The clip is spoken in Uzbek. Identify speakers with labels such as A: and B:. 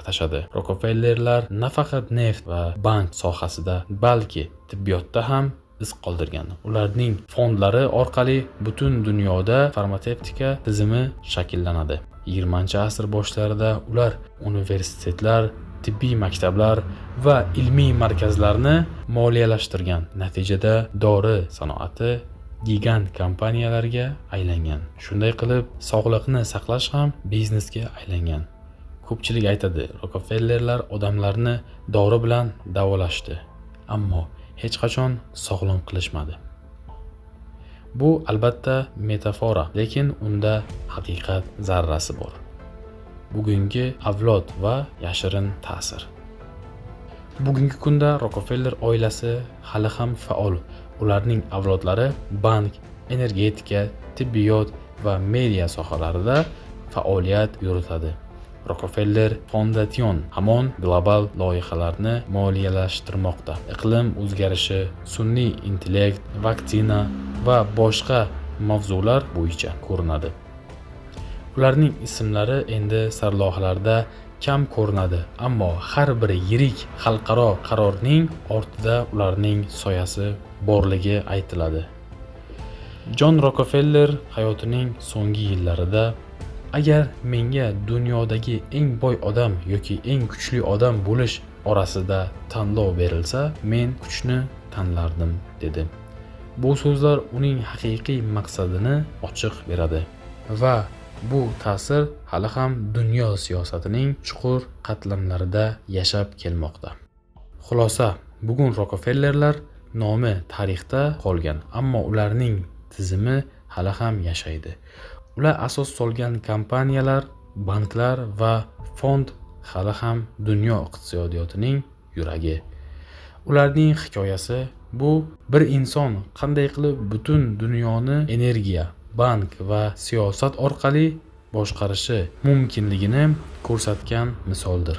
A: maqtashadi. Rockefellerlar nafaqat neft va bank sohasida, balki tibbiyotda ham iz qoldirgan. Ularning fondlari orqali butun dunyoda farmatsevtika tizimi shakllanadi. 20-asr boshlarida ular universitetlar, tibbiy maktablar va ilmiy markazlarni moliyalashtirgan. Natijada dori sanoati gigant kompaniyalarga aylangan. Shunday qilib, sog'liqni saqlash ham biznesga aylangan. Ko'pchilik aytadi, Rockefellerlar odamlarni dori bilan davolashdi, ammo hech qachon sog'lom qilishmadi. Bu albatta metafora, lekin unda haqiqat zarrasi bor. Bugungi avlod va yashirin ta'sir. Bugungi kunda Rockefeller oilasi hali ham faol. Ularning avlodlari bank, energetika, tibbiyot va media sohalarida faoliyat yuritadi. Rockefeller Foundation hamon global loyihalarni moliyalashtirmoqda. Iqlim o'zgarishi, sun'iy intellekt, vaksina va boshqa mavzular bo'yicha ko'rinadi. Ularning ismlari endi sarlavhalarda kam ko'rinadi, ammo har bir yirik xalqaro qarorning ortida ularning soyasi borligi aytiladi. John Rockefeller hayotining so'nggi yillarida agar menga dunyodagi eng boy odam yoki eng kuchli odam bo'lish orasida tanlov berilsa, men kuchni tanlardim, dedi. Bu so'zlar uning haqiqiy maqsadini ochiq beradi va bu ta'sir hali ham dunyo siyosatining chuqur qatlamlarida yashab kelmoqda. Xulosa, bugun Rockefellerlar nomi tarixda qolgan, ammo ularning tizimi hali ham yashaydi. Ular asos solgan kompaniyalar, banklar va fond hali ham dunyo iqtisodiyotining yuragi. Ularning hikoyasi bu bir inson qanday qilib butun dunyoni energiya, bank va siyosat orqali boshqarishi mumkinligini ko'rsatgan misoldir.